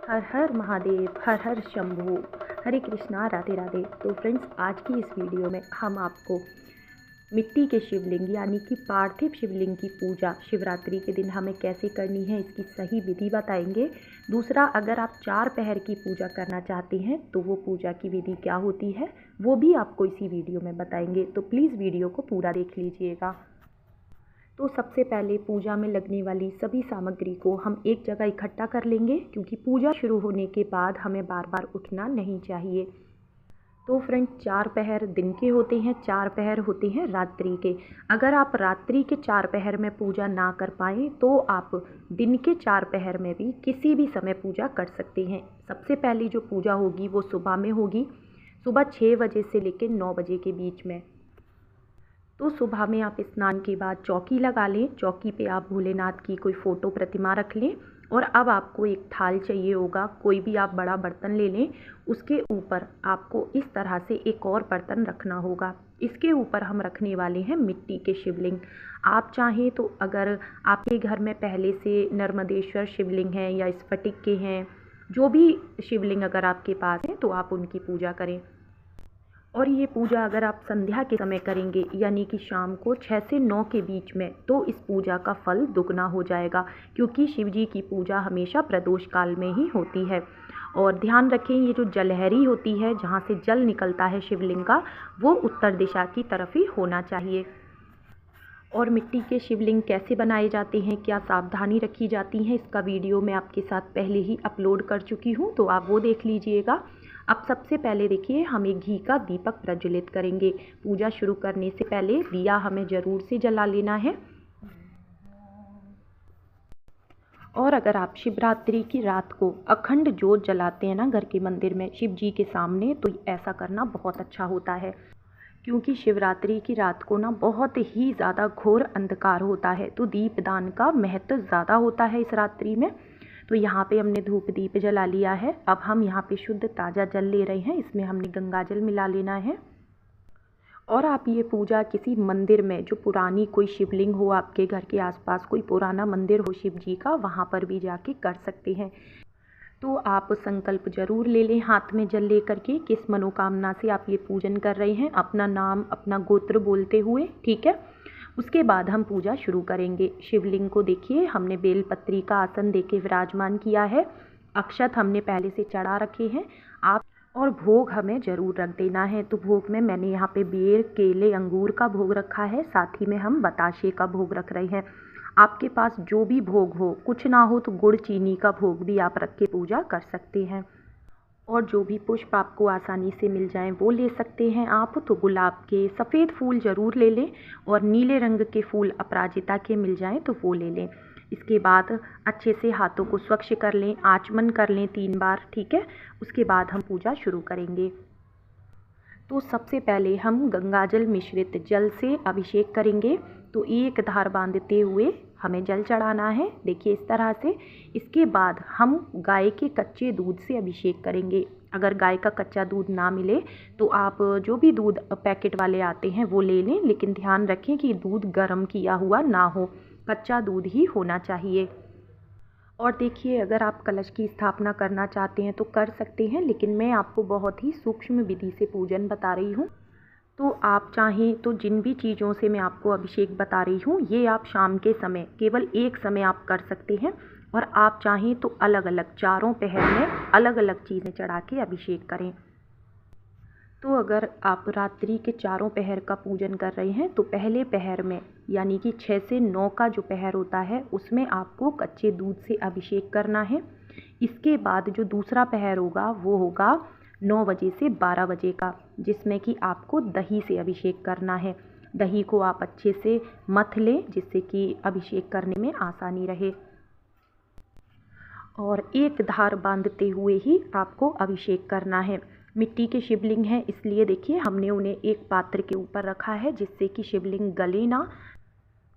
हर हर महादेव, हर हर शंभू। हरे कृष्णा, राधे राधे। तो फ्रेंड्स, आज की इस वीडियो में हम आपको मिट्टी के शिवलिंग यानी कि पार्थिव शिवलिंग की पूजा शिवरात्रि के दिन हमें कैसे करनी है, इसकी सही विधि बताएंगे। दूसरा, अगर आप 4 पहर की पूजा करना चाहते हैं तो वो पूजा की विधि क्या होती है, वो भी आपको इसी वीडियो में बताएंगे। तो प्लीज़ वीडियो को पूरा देख लीजिएगा। तो सबसे पहले पूजा में लगने वाली सभी सामग्री को हम एक जगह इकट्ठा कर लेंगे, क्योंकि पूजा शुरू होने के बाद हमें बार बार उठना नहीं चाहिए। तो फ्रेंड, 4 पहर दिन के होते हैं, 4 पहर होते हैं रात्रि के। अगर आप रात्रि के 4 पहर में पूजा ना कर पाएँ तो आप दिन के 4 पहर में भी किसी भी समय पूजा कर सकते हैं। सबसे पहली जो पूजा होगी वो सुबह में होगी, सुबह 6 बजे से लेकर 9 बजे के बीच में। तो सुबह में आप स्नान के बाद चौकी लगा लें, चौकी पे आप भोलेनाथ की कोई फ़ोटो प्रतिमा रख लें। और अब आपको एक थाल चाहिए होगा, कोई भी आप बड़ा बर्तन ले लें। उसके ऊपर आपको इस तरह से एक और बर्तन रखना होगा। इसके ऊपर हम रखने वाले हैं मिट्टी के शिवलिंग। आप चाहें तो अगर आपके घर में पहले से नर्मदेश्वर शिवलिंग हैं या स्फटिक के हैं, जो भी शिवलिंग अगर आपके पास हैं तो आप उनकी पूजा करें। और ये पूजा अगर आप संध्या के समय करेंगे यानी कि शाम को 6 से 9 के बीच में, तो इस पूजा का फल दुगना हो जाएगा, क्योंकि शिव जी की पूजा हमेशा प्रदोष काल में ही होती है। और ध्यान रखें, ये जो जलहरी होती है, जहाँ से जल निकलता है शिवलिंग का, वो उत्तर दिशा की तरफ ही होना चाहिए। और मिट्टी के शिवलिंग कैसे बनाए जाते हैं, क्या सावधानी रखी जाती है, इसका वीडियो मैं आपके साथ पहले ही अपलोड कर चुकी हूँ, तो आप वो देख लीजिएगा। अब सबसे पहले देखिए, हम एक घी का दीपक प्रज्वलित करेंगे। पूजा शुरू करने से पहले दिया हमें ज़रूर से जला लेना है। और अगर आप शिवरात्रि की रात को अखंड जोत जलाते हैं ना घर के मंदिर में शिव जी के सामने, तो ऐसा करना बहुत अच्छा होता है, क्योंकि शिवरात्रि की रात को ना बहुत ही ज़्यादा घोर अंधकार होता है, तो दीपदान का महत्व ज़्यादा होता है इस रात्रि में। तो यहाँ पे हमने धूप दीप जला लिया है। अब हम यहाँ पे शुद्ध ताज़ा जल ले रहे हैं, इसमें हमने गंगा जल मिला लेना है। और आप ये पूजा किसी मंदिर में, जो पुरानी कोई शिवलिंग हो, आपके घर के आसपास कोई पुराना मंदिर हो शिव जी का, वहाँ पर भी जाके कर सकते हैं। तो आप संकल्प जरूर ले लें हाथ में जल ले करके, किस मनोकामना से आप ये पूजन कर रहे हैं, अपना नाम अपना गोत्र बोलते हुए, ठीक है। उसके बाद हम पूजा शुरू करेंगे। शिवलिंग को देखिए, हमने बेलपत्री का आसन देके विराजमान किया है। अक्षत हमने पहले से चढ़ा रखे हैं। आप और भोग हमें ज़रूर रख देना है। तो भोग में मैंने यहाँ पे बेर, केले, अंगूर का भोग रखा है, साथ ही में हम बताशे का भोग रख रहे हैं। आपके पास जो भी भोग हो, कुछ ना हो तो गुड़ चीनी का भोग भी आप रख के पूजा कर सकते हैं। और जो भी पुष्प आपको आसानी से मिल जाएं वो ले सकते हैं आप। तो गुलाब के सफ़ेद फूल ज़रूर ले लें, और नीले रंग के फूल अपराजिता के मिल जाएं तो वो ले लें। इसके बाद अच्छे से हाथों को स्वच्छ कर लें, आचमन कर लें 3 बार, ठीक है। उसके बाद हम पूजा शुरू करेंगे। तो सबसे पहले हम गंगाजल मिश्रित जल से अभिषेक करेंगे। तो एक धार बांधते हुए हमें जल चढ़ाना है, देखिए इस तरह से। इसके बाद हम गाय के कच्चे दूध से अभिषेक करेंगे। अगर गाय का कच्चा दूध ना मिले तो आप जो भी दूध पैकेट वाले आते हैं वो ले लें, लेकिन ध्यान रखें कि दूध गर्म किया हुआ ना हो, कच्चा दूध ही होना चाहिए। और देखिए, अगर आप कलश की स्थापना करना चाहते हैं तो कर सकते हैं, लेकिन मैं आपको बहुत ही सूक्ष्म विधि से पूजन बता रही हूँ। तो आप चाहें तो जिन भी चीज़ों से मैं आपको अभिषेक बता रही हूँ, ये आप शाम के समय केवल एक समय आप कर सकते हैं। और आप चाहें तो अलग अलग चारों पहर में अलग अलग चीज़ें चढ़ा के अभिषेक करें। तो अगर आप रात्रि के चारों पहर का पूजन कर रहे हैं तो पहले पहर में यानी कि 6 से 9 का जो पहर होता है उसमें आपको कच्चे दूध से अभिषेक करना है। इसके बाद जो दूसरा पहर होगा वो होगा 9 बजे से 12 बजे का, जिसमें कि आपको दही से अभिषेक करना है। दही को आप अच्छे से मथ लें, जिससे कि अभिषेक करने में आसानी रहे। और एक धार बांधते हुए ही आपको अभिषेक करना है। मिट्टी के शिवलिंग हैं, इसलिए देखिए हमने उन्हें एक पात्र के ऊपर रखा है, जिससे कि शिवलिंग गले ना।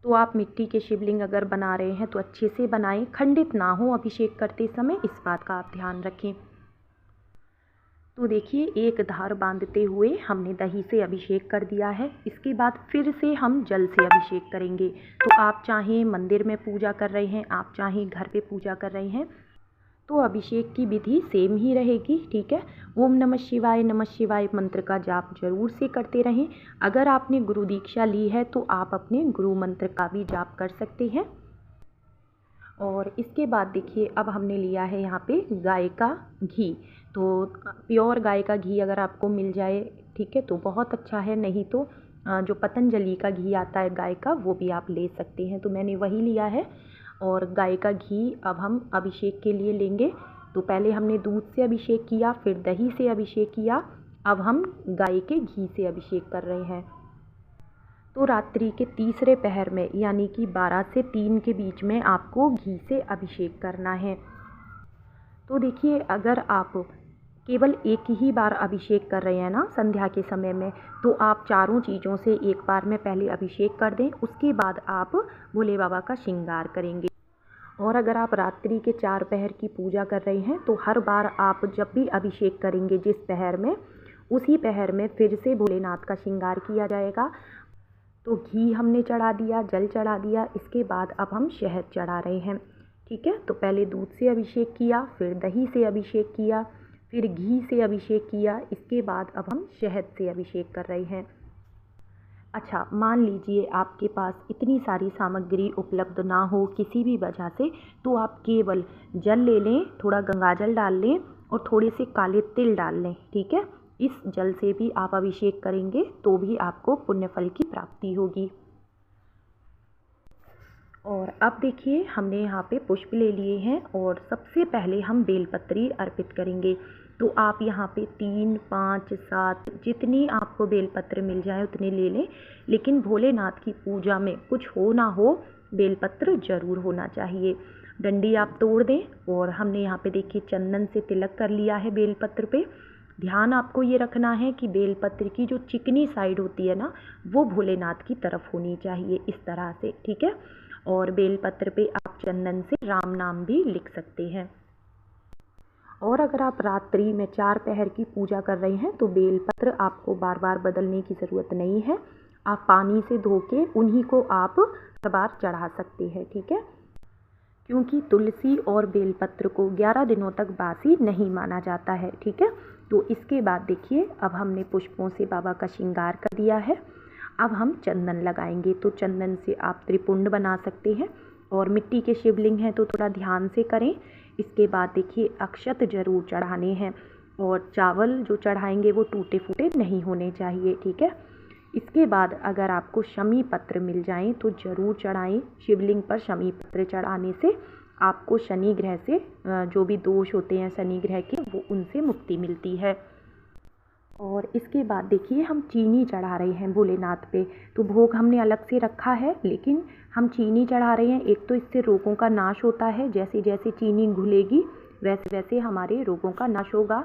तो आप मिट्टी के शिवलिंग अगर बना रहे हैं तो अच्छे से बनाएं, खंडित ना हो अभिषेक करते समय, इस बात का आप ध्यान रखें। तो देखिए, एक धार बांधते हुए हमने दही से अभिषेक कर दिया है। इसके बाद फिर से हम जल से अभिषेक करेंगे। तो आप चाहें मंदिर में पूजा कर रहे हैं, आप चाहें घर पे पूजा कर रहे हैं, तो अभिषेक की विधि सेम ही रहेगी, ठीक है। ओम नमः शिवाय मंत्र का जाप जरूर से करते रहें। अगर आपने गुरु दीक्षा ली है तो आप अपने गुरु मंत्र का भी जाप कर सकते हैं। और इसके बाद देखिए, अब हमने लिया है यहाँ पे गाय का घी। तो प्योर गाय का घी अगर आपको मिल जाए, ठीक है, तो बहुत अच्छा है। नहीं तो जो पतंजलि का घी आता है गाय का, वो भी आप ले सकते हैं। तो मैंने वही लिया है। और गाय का घी अब हम अभिषेक के लिए लेंगे। तो पहले हमने दूध से अभिषेक किया, फिर दही से अभिषेक किया, अब हम गाय के घी से अभिषेक कर रहे हैं। तो रात्रि के तीसरे पहर में, यानी कि 12 से 3 के बीच में आपको घी से अभिषेक करना है। तो देखिए, अगर आप केवल एक ही बार अभिषेक कर रहे हैं ना संध्या के समय में, तो आप चारों चीज़ों से एक बार में पहले अभिषेक कर दें, उसके बाद आप भोले बाबा का श्रृंगार करेंगे। और अगर आप रात्रि के 4 पहर की पूजा कर रहे हैं तो हर बार आप जब भी अभिषेक करेंगे जिस पहर में, उसी पहर में फिर से भोलेनाथ का श्रृंगार किया जाएगा। तो घी हमने चढ़ा दिया, जल चढ़ा दिया, इसके बाद अब हम शहद चढ़ा रहे हैं, ठीक है। तो पहले दूध से अभिषेक किया, फिर दही से अभिषेक किया, फिर घी से अभिषेक किया, इसके बाद अब हम शहद से अभिषेक कर रहे हैं। अच्छा, मान लीजिए आपके पास इतनी सारी सामग्री उपलब्ध ना हो किसी भी वजह से, तो आप केवल जल ले लें, थोड़ा गंगाजल डाल लें और थोड़े से काले तिल डाल लें, ठीक है। इस जल से भी आप अभिषेक करेंगे तो भी आपको पुण्य फल की प्राप्ति होगी। और अब देखिए, हमने यहाँ पे पुष्प ले लिए हैं और सबसे पहले हम बेलपत्री अर्पित करेंगे। तो आप यहाँ पे 3, 5, 7 जितनी आपको बेलपत्र मिल जाए उतने ले लें, लेकिन भोलेनाथ की पूजा में कुछ हो ना हो, बेलपत्र जरूर होना चाहिए। डंडी आप तोड़ दें। और हमने यहाँ पे देखिए चंदन से तिलक कर लिया है बेलपत्र पे। ध्यान आपको ये रखना है कि बेलपत्र की जो चिकनी साइड होती है ना, वो भोलेनाथ की तरफ होनी चाहिए, इस तरह से, ठीक है। और बेलपत्र पे आप चंदन से राम नाम भी लिख सकते हैं। और अगर आप रात्रि में 4 पहर की पूजा कर रहे हैं तो बेलपत्र आपको बार बार बदलने की ज़रूरत नहीं है। आप पानी से धो के उन्हीं को आप हर बार चढ़ा सकते हैं, ठीक है। क्योंकि तुलसी और बेलपत्र को 11 दिनों तक बासी नहीं माना जाता है, ठीक है। तो इसके बाद देखिए, अब हमने पुष्पों से बाबा का श्रृंगार कर दिया है। अब हम चंदन लगाएंगे। तो चंदन से आप त्रिपुंड बना सकते हैं। और मिट्टी के शिवलिंग हैं तो थोड़ा ध्यान से करें। इसके बाद देखिए, अक्षत जरूर चढ़ाने हैं और चावल जो चढ़ाएंगे वो टूटे फूटे नहीं होने चाहिए, ठीक है। इसके बाद अगर आपको शमी पत्र मिल जाएं तो ज़रूर चढ़ाएं। शिवलिंग पर शमी पत्र चढ़ाने से आपको शनि ग्रह से जो भी दोष होते हैं शनि ग्रह के, वो उनसे मुक्ति मिलती है। और इसके बाद देखिए, हम चीनी चढ़ा रहे हैं भोलेनाथ पे। तो भोग हमने अलग से रखा है, लेकिन हम चीनी चढ़ा रहे हैं। एक तो इससे रोगों का नाश होता है, जैसे जैसे चीनी घुलेगी वैसे वैसे हमारे रोगों का नाश होगा।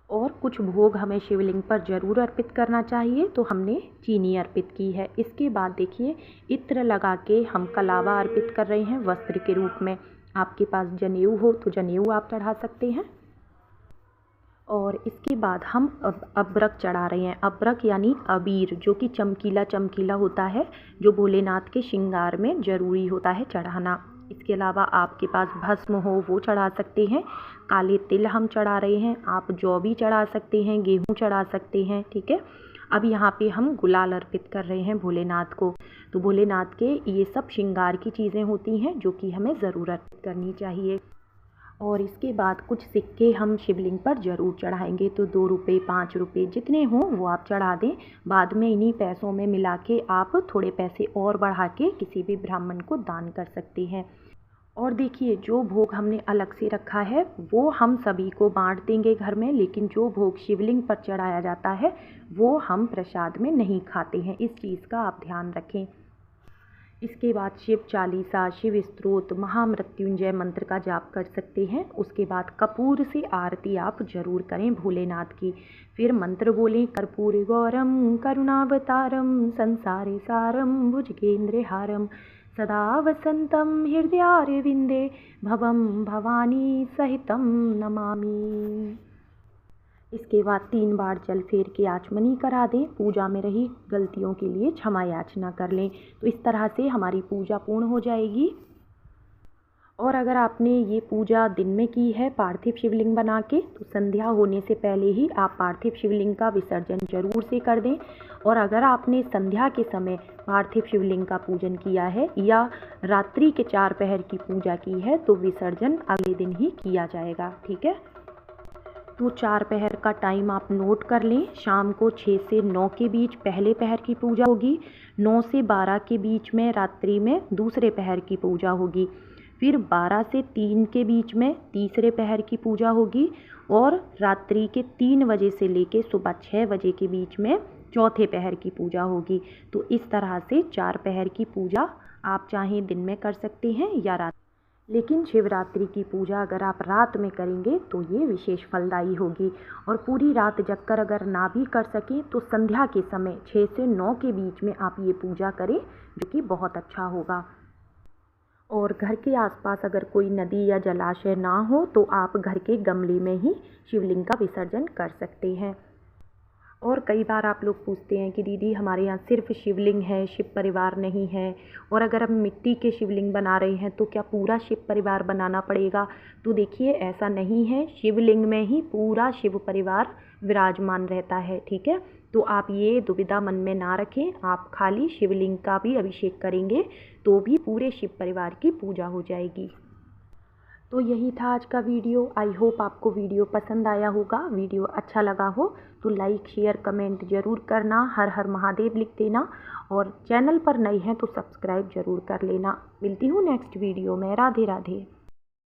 और कुछ भोग हमें शिवलिंग पर ज़रूर अर्पित करना चाहिए, तो हमने चीनी अर्पित की है। इसके बाद देखिए, इत्र लगा के हम कलावा अर्पित कर रहे हैं वस्त्र के रूप में। आपके पास जनेऊ हो तो जनेऊ आप चढ़ा सकते हैं। और इसके बाद हम अबरक चढ़ा रहे हैं। अबरक यानी अबीर, जो कि चमकीला चमकीला होता है, जो भोलेनाथ के श्रृंगार में ज़रूरी होता है चढ़ाना। इसके अलावा आपके पास भस्म हो वो चढ़ा सकते हैं। काले तिल हम चढ़ा रहे हैं। आप जौ भी चढ़ा सकते हैं, गेहूँ चढ़ा सकते हैं, ठीक है। अब यहाँ पे हम गुलाल अर्पित कर रहे हैं भोलेनाथ को। तो भोलेनाथ के ये सब श्रृंगार की चीज़ें होती हैं जो कि हमें ज़रूर अर्पित करनी चाहिए। और इसके बाद कुछ सिक्के हम शिवलिंग पर ज़रूर चढ़ाएंगे। तो 2 रुपये, 5 रुपये जितने हों वो आप चढ़ा दें। बाद में इन्हीं पैसों में मिला के आप थोड़े पैसे और बढ़ा के किसी भी ब्राह्मण को दान कर सकते हैं। और देखिए, जो भोग हमने अलग से रखा है वो हम सभी को बांट देंगे घर में, लेकिन जो भोग शिवलिंग पर चढ़ाया जाता है वो हम प्रसाद में नहीं खाते हैं। इस चीज़ का आप ध्यान रखें। इसके बाद शिव चालीसा, शिव स्तोत्र, महामृत्युंजय मंत्र का जाप कर सकते हैं। उसके बाद कपूर से आरती आप जरूर करें भोलेनाथ की। फिर मंत्र बोलें, कर्पूर गौरम करुणावतारम संसारे सारम भुजगेंद्र हारम सदा वसंतम हृदयारविंदे भवम भवानी सहितम नमामि। इसके बाद 3 बार जल फेर के आचमनी करा दें। पूजा में रही गलतियों के लिए क्षमा याचना कर लें। तो इस तरह से हमारी पूजा पूर्ण हो जाएगी। और अगर आपने ये पूजा दिन में की है पार्थिव शिवलिंग बना के, तो संध्या होने से पहले ही आप पार्थिव शिवलिंग का विसर्जन जरूर से कर दें। और अगर आपने संध्या के समय पार्थिव शिवलिंग का पूजन किया है या रात्रि के 4 पहर की पूजा की है, तो विसर्जन अगले दिन ही किया जाएगा। ठीक है, तो 4 पहर का टाइम आप नोट कर लें। शाम को 6 से 9 के बीच पहले पहर की पूजा होगी, 9 से 12 के बीच में रात्रि में दूसरे पहर की पूजा होगी, फिर 12 से 3 के बीच में तीसरे पहर की पूजा होगी और रात्रि के 3 बजे से लेके सुबह 6 बजे के बीच में चौथे पहर की पूजा होगी। तो इस तरह से 4 पहर की पूजा आप चाहें दिन में कर सकते हैं या रात, लेकिन शिवरात्रि की पूजा अगर आप रात में करेंगे तो ये विशेष फलदायी होगी। और पूरी रात जगकर अगर ना भी कर सकें तो संध्या के समय 6 से 9 के बीच में आप ये पूजा करें, जो कि बहुत अच्छा होगा। और घर के आसपास अगर कोई नदी या जलाशय ना हो तो आप घर के गमले में ही शिवलिंग का विसर्जन कर सकते हैं। और कई बार आप लोग पूछते हैं कि दीदी हमारे यहाँ सिर्फ शिवलिंग है, शिव परिवार नहीं है, और अगर हम मिट्टी के शिवलिंग बना रहे हैं तो क्या पूरा शिव परिवार बनाना पड़ेगा? तो देखिए, ऐसा नहीं है, शिवलिंग में ही पूरा शिव परिवार विराजमान रहता है। ठीक है, तो आप ये दुविधा मन में ना रखें, आप खाली शिवलिंग का भी अभिषेक करेंगे तो भी पूरे शिव परिवार की पूजा हो जाएगी। तो यही था आज का वीडियो। आई होप आपको वीडियो पसंद आया होगा। वीडियो अच्छा लगा हो तो लाइक शेयर कमेंट ज़रूर करना, हर हर महादेव लिख देना, और चैनल पर नए हैं तो सब्सक्राइब ज़रूर कर लेना। मिलती हूँ नेक्स्ट वीडियो में। राधे राधे।